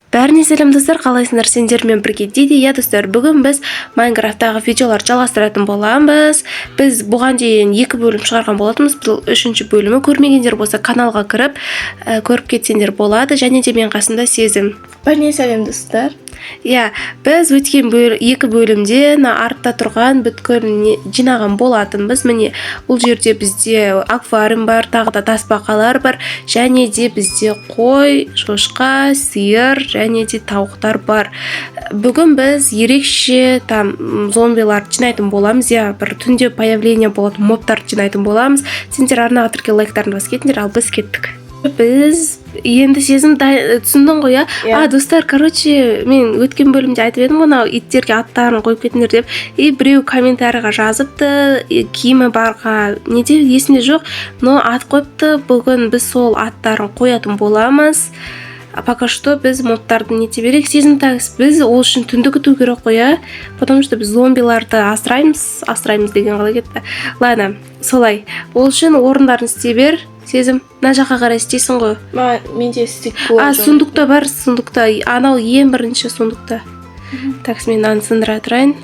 Бәріне сәлем достар, қалайсыңдар? Сендермен бірге дейді. Я достар, бүгін біз Майнкрафттағы видеолар жалғастыратын боламыз. Біз бұған дейін 2 бөлім шығарған болатынбыз. Бұл 3-ші бөлімі. Көрмегендер болса каналға кіріп көріп кетсеңдер болады. Және де мен қасында Сезім. Бәріне сәлем достар. Я, біз өткен 2 бөлімде артта тұрған бүткіл жинаған болатынбыз. Міне, бұл жерде бізде аквариум бар, тағы да тасбақалар бар, және де бізде қой, шошқа, сиыр және де тауықтар бар. Бүгін біз ерекше зомбилар жинайтын боламыз. Я, бір түнде появление болатын мобтар жинайтын боламыз. Сендер арнаға тіркел лайктарын басып кетіңдер, ал біз кеттік. Біз енді Сезім түсіндің ғой, я? Достар, мен өткен бөлімде айтып едім, мынау иттерге аттарын қойып кетіңдер деп. Біреу комментарийға жазыпты, киімі барға, не деп есімде жоқ, но ат қойыпты. Бүгін біз сол аттарын қоятын боламыз. Пока что біз мобтарды нете берек. Сезім тағыз, біз ол үшін түнді күту керек қой, потому что біз зомбиларды асыраймыз деген қалай кетті. Ладно, солай. Ол үшін орындарын істей бер. Сезім, мына жаққа қарай істейсің ғой. Менде істейік болады. Сундукта бар, сундукта. Анау ең бірінші сундукта. Такс, мен аны сындыра тұрайын.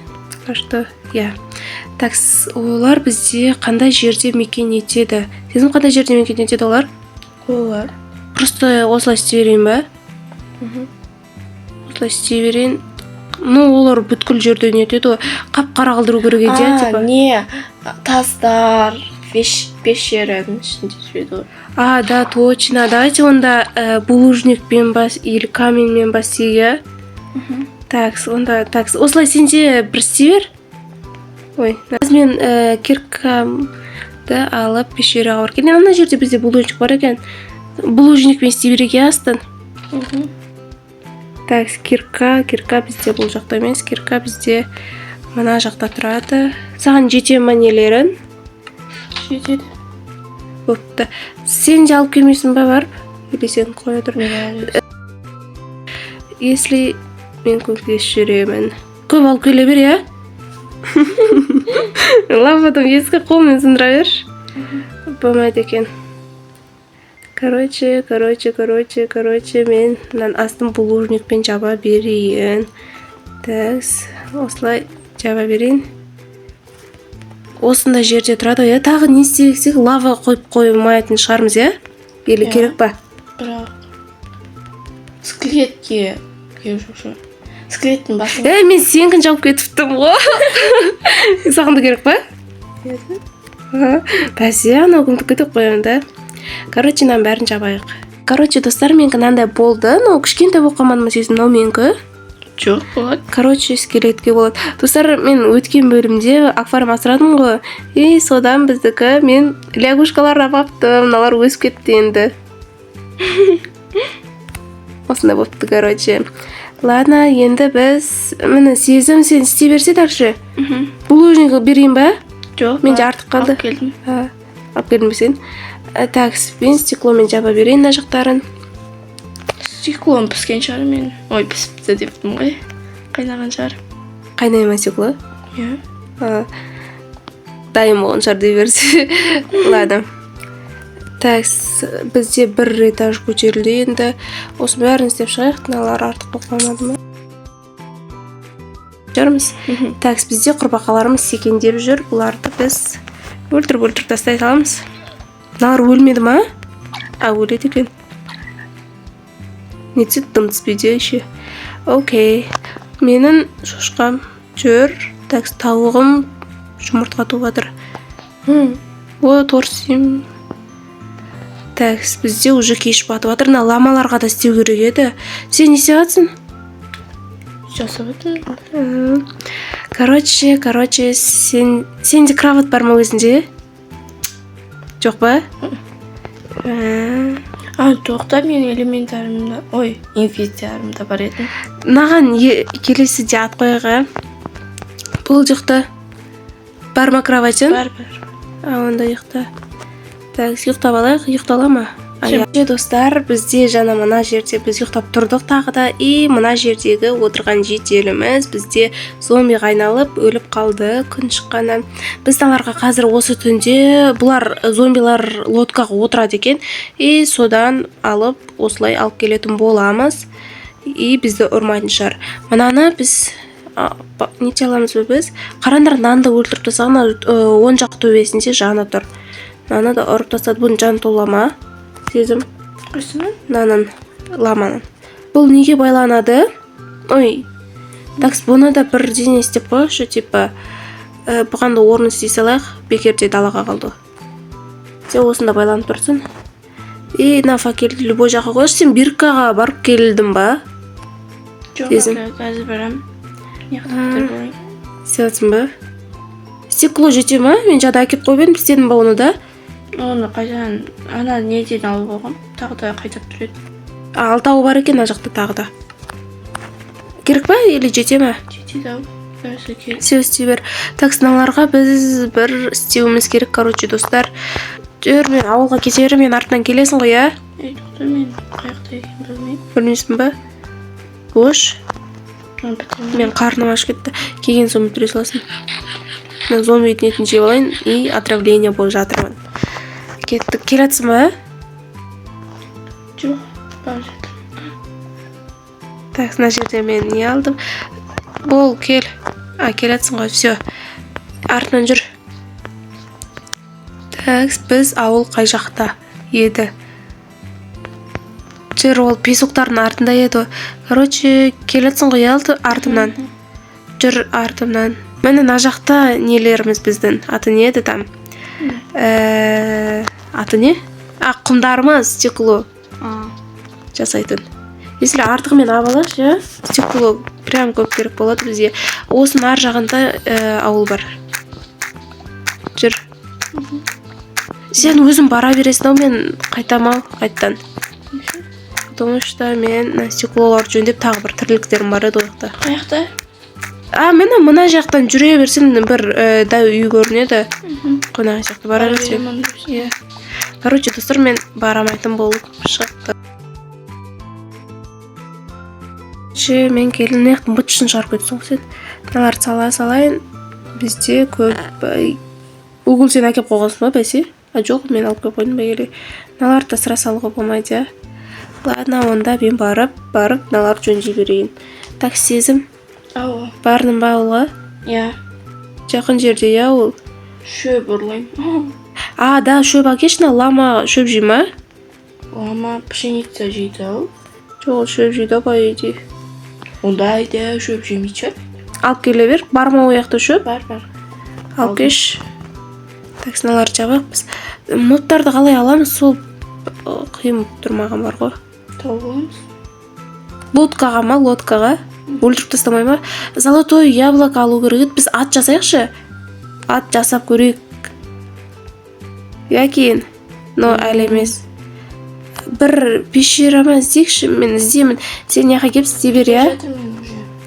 Такс, олар бізде қандай жерде мекен етеді? Сезім, қандай жерде мекен етеді олар? Олар. Просто осылай істей берейін ба? Осылай істей берейін. Олар бүткіл жерде нетеді ғой. Қап-қара қылдыру керек еді, не? Тастар, пещераның ішінде жүреді ғой. Да, точно. Давайте онда булыжникпен или каменмен бассейя. Такс, онда такс. Осылай сенде бір істей бер. Ой, мен киркамды алып пещераға барып келдім. Ана жерде бізде булыжник бар екен. Булыжникпен істей берек астын. Такс, кирка бізде бұл жақта емес. Кирка бізде мына жақта тұрады. Саған жете манелерін? Жетеді. Бопты. Сен де алып келмейсің ба барып? Или сен қоя тұр? Если мен көпке жүремін. Көп алып келе бер, я? Потом ескі қолмен сындыра бер. Болмайды екен. Короче, мен астын булыжникпен жаба берейін. Такс, осылай жаба берейін. Осында жерде тұрады, я? Тағы не істесек лава қойып қоймайтын шығармыз, я? Или керек па? Бірақ скелетке жоқ. Скелеттің басын. Мен сенкін жауып кетіптім ғой. Сағынды керек па? Бәсе, анау күнді кетіп қоямын да. Нан бәрін жабайық. Достар, менкі нандай болды. Кішкентай болып қалмадым Сезім, менкі. Жоқ, болады. Скелетке болады. Достар, мен өткен бөлімде аквариум асырадым ғой. Содан біздікі мен лягушкалар апаптым. Мыналар өсіп кетті енді. Осында болыпты, Ладно, енді біз... Мені Сезім, сен істей берсе такшы? Булыжник берейін ба? Жоқ, менде артық қалды. Алып келдім. Алып келдің бе сен? Такс, мен стекломен жаба берейін на жақтарын. Стеклом піскен шығар мен. Ой, піспті дептім ғой. Қайнаған шығар. Қайнай ма стекло? Дайын болған шығар дей берсе. Ладно. Такс, бізде бір этаж көтерілді енді. Осы бәрін істеп шығайық, мыналар артық болып қалмады ма? Жүрміз. Такс, бізде құрбақаларымыз секеңдеп жүр. Бұларды біз өлтіріп тастай саламыз. Мыналар өлмеді ма? Өледі екен. Нетсе дым түспейді еще. Окей. Менің шошқам жүр. Такс, тауығым жұмыртқа туып жатыр. Торсим. Такс, бізде уже кеш батып жатыр. Ламаларға да істеу керек еді. Сен не істеп жатсың? Жасап жатырмын. Сенде кровать бар ма өзінде? Жоқ ба? Тоқта мен элементарымда, инвентарымда бар еді. Наған келесіде ат қойға. Бұл жақта бар ма кроватың? Бар. Онда ұйықта. Такс, ұйықтап алайық, ұйықтала ма? Достар, бізде жаңа мына жерде біз ұйықтап тұрдық тағы да. Мына жердегі отырған жетеліміз бізде зомби қайналып өліп қалды күн шыққаннан. Біз таларға қазір осы түнде бұлар зомбилар лодкаға отырады екен. Содан алып осылай алып келетін боламыз. и бізді ұрмайтын шығар. Мынаны біз нете аламыз ба біз? Қараңдар, нанды өлтіріп тастаған, оң жақ төбесінде жаны тұр. Наны да ұрып тастады. Бұның жаны тола ма? Сезім. Қайсының? Нанын, ламаның. Бұл неге байланады? Ой. Такс, бұны да бір дене істеп қойшы, типа, бұғанды орын істей салайық, бекерде далаға қалды. Сен осында байланып тұрсын. На факелді любой жаққа қойшы, сен Биркаға барып келдің ба? Жоқ, қазір барам. Неқтақтар болайын. Сен ба? Стекло жете ма? Мен жада әкеп қойып едім, істедің ба оны да? Оны қайдан, ана неден алып алғам, тағы да қайтап тұреді. Алтауы бар екен, ана жақта тағы да. Керек ба, или жете ма? Жетеді ау, бәрісі керек. Сен істей бер. Таксыналарға біз бір істеуіміз керек, короче, достар. Жүр, мен ауылға кете берем, мен артынан келесің ғой, я? Тоқта, мен қаяқта екен білмеймін. Білмейсің ба? Бош. Мен қарным ашып кетті. Келген соң бітіре саласың. Мен зомби етін жеп алайын и отравление болып жатырмын. Кеттік. Келатсың ба? Жоқ, бар жатыр. Так, мына жерде мен не алдым? Бол, кел. Келатсың ғой, все. Артынан жүр. Так, біз ауыл қай жақта еді? Жүр, ол песоқтардың артында еді. Короче, келатсың ғой, артымнан. Жүр, артымнан. Мені на жақта нелеріміз біздің. Аты не еді там? Аты не? Құмдарымыз, стекло жасайтын. Если артығымен абалаш, стекло прям көп керек болады бізге. Осының ар жағында ауыл бар. Жүр. Сен өзің бара бересің ау, мен қайтамау, қайттан. Потому что мен стеклолар жөндеп тағы бір тірліктерім бар еді ояқта. Қаяқта? Мені мына жақтан жүре берсем бір дәу үй көрінеді. Қонақ сияқты бара берсем. Короче, достар, мен барамайтын болып шықты. Мен келін неқтің бұтшын шығарып кетсің сен. Мыналарды салайын. Бізде көп... Угол сен әкеп қоғансың ба, бәсе? Жоқ, мен алып көп қойдым ба еле. Мыналарды да сыра салуға болмайды, Ладно, онда мен барып, мыналарды жөнжей берейін. Так, сезім. Ау. Бардың ба ауылға? Жақын жерде, ол? Шөп ұрлайым. Да, шөп әкешіна, лама шөп жей ма? Лама пшеница жейді ау. Жоқ, шөп жейді ба үйде. Онда айда шөп жемейші. Алып келе бер, бар ма ояқта шөп? Бар. Алып кеш. Так, сыналар жабақпыз. Моттарды қалай аламыз, сол қиым тұрмаған бар ғой. Тауып аламыз. Лодкаға ма, лодкаға? Өлтіріп тастамай ма? Золотой яблоко алу керек. Біз ат жасайықшы. Ат жасап көрейік. Кейін. Но әлі емес. Бір пещерама іздейікші, мен іздеймін. Сен яқа кеп істей бер,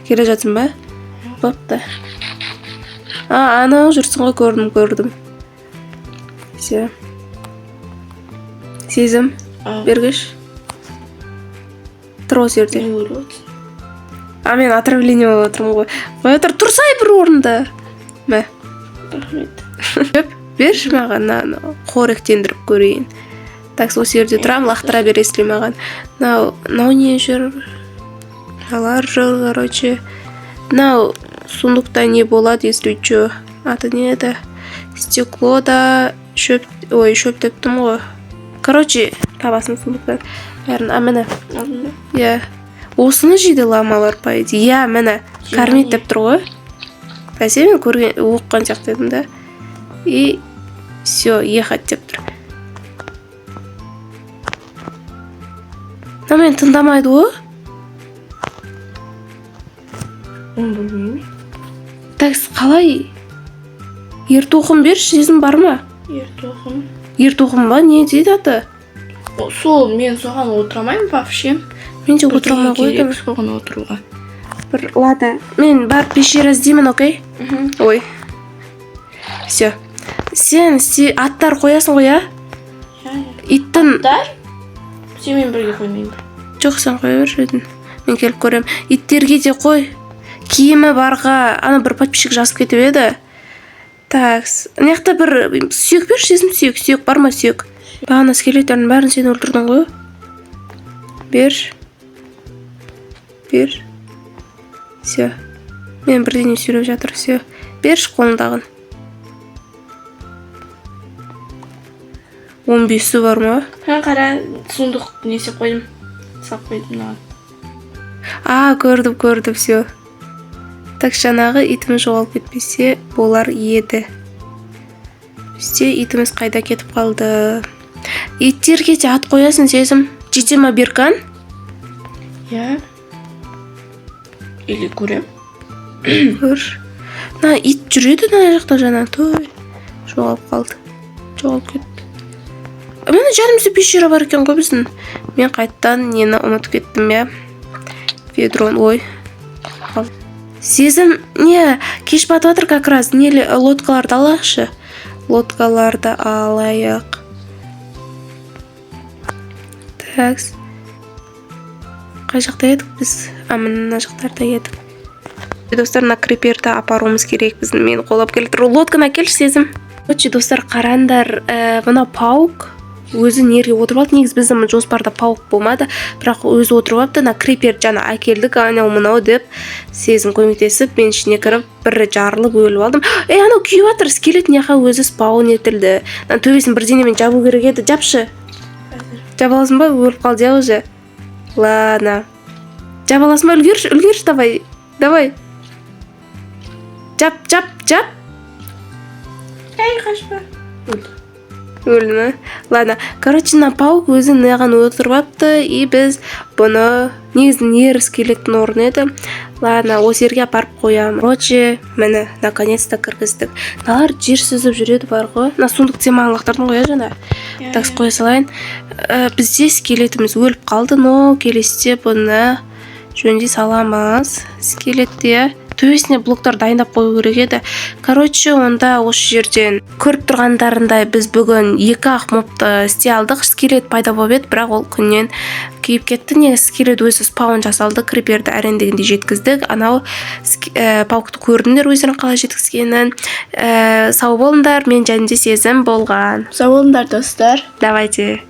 Келе жатсың ба? Бапты. Анау жүрсің ғой, көрдім. Все. Сезім. Бергіш. Тұр осы жерде. Мен отравление болып отырмын ғой. Қоя тұрсай бір орында. Мә. Рахмет. Берші маған, қоректендіріп көрейін. Так, осы жерде тұрам, лақтыра бересілі маған. Нау не жүр? Алар жүр, короче. Нау сундукта не болады, если чё? Аты не еді? Стекло да, шөп тептім ғой. Короче, табасын сундуктан. Мені. Осыны жейді ламалар пайды. Мені. Кормит деп тұр ғой. Бәсе мен көрген, оққан сияқты едім да. И все, ехать деп тұр. Мен тыңдамайды ғой. Оны білмеймін. Такс, қалай? Ертоқым берші, сезім бар ма? Ертоқым. Ертоқым ба? Не дейді аты? Сол, мен соған отырамайым вообще. Мен де отырамай қойдым. Соған отыруға. Ладно, мен бар пещера іздеймін, окей? Ой. Все. Сен аттар қоясың ғой, Иттің... Аттар? Сенмен бірге қоймайым. Жоқ, сен қоя бер жөйдің. Мен келіп көрем. Иттерге де қой. Киімі барға, бір подписчик жазып кетіп еді. Такс. Неқта бір сүйек бер, сезім сүйек бар ма сүйек? Бағана скелеттердің бәрін сен өлтірдің ғой. Бер. бер. Все. Мен бірдеңе сөйлеп жатыр. Все. Берші қолындағын. 15-і бар ма? Қара сундық несе қойдым. Сап қойдым маған. Көрдім, все. Так, жаңағы итіміз жоғалып кетпесе болар еді. Бізде итіміз қайда кетіп қалды? Иттерге де ат қоясын, сезім. Жете ма Беркан? Я? Или көрем? Көр. Ит жүреді жақта жаңа. Той. Жоғалып қалды. Жоғалып кетті. Мені жанымызда пещера бар екен ғой біздің. Мен қайттан нені ұмытып кеттім, я. Ведрон, ой. Сезім, кеш батып жатыр как раз. Лодкаларды алайықшы. Лодкаларды алайық. Такс. Қай жақта едік біз? Мына жақтарда едік. Достар, криперді апаруымыз керек біздің. Мені қолап келді. Лодканы әкелші, Сезім. Достар, қарандар, мына паук өзі нерге отырып алды. Негіз біздің жоспарда паук болмады, бірақ өзі отырып алды. Крипер жана әкелдік, анау мынау деп Сезім көмектесіп, мен ішіне кіріп бір жарылып өліп алдым. Анау күйіп жатыр, скелет неға өзі спаун етілді. Төбесін бірдеңемен жабу керек еді. Жапшы. Жаба аласың ба? Өліп қалды я уже. Ладно. Жаба аласың ба? Үлгерші, давай. Жап. Қашпа. Өлді ма? Ладно. Короче, паук өзі неған отырып апты, и біз бұны негізін ер скелеттің орны еді. Ладно, осы жерге апарып қоям. Короче, мені наконец-то кіргіздік. Налар жер сүзіп жүреді бар ғой. Сундық темағылықтардың қоя жана. Такс қоя салайын. Бізде скелетіміз өліп қалды, но келесте бұны жөнде саламыз. Скелетте төбесіне блоктар дайындап қою керек еді. Короче, онда осы жерден көріп тұрғандарындай біз бүгін 2-ақ мобты істей алдық. Скелет пайда болып еді, бірақ ол күннен күйіп кетті. Негізі скелет өзі спаун жасалды, криперді әрендегенде жеткіздік. Анау паукты көрдіңдер өздерін қалай жеткізгенін. Сау болыңдар, мен және де Сезім болған. Сау болыңдар, достар. Давайте.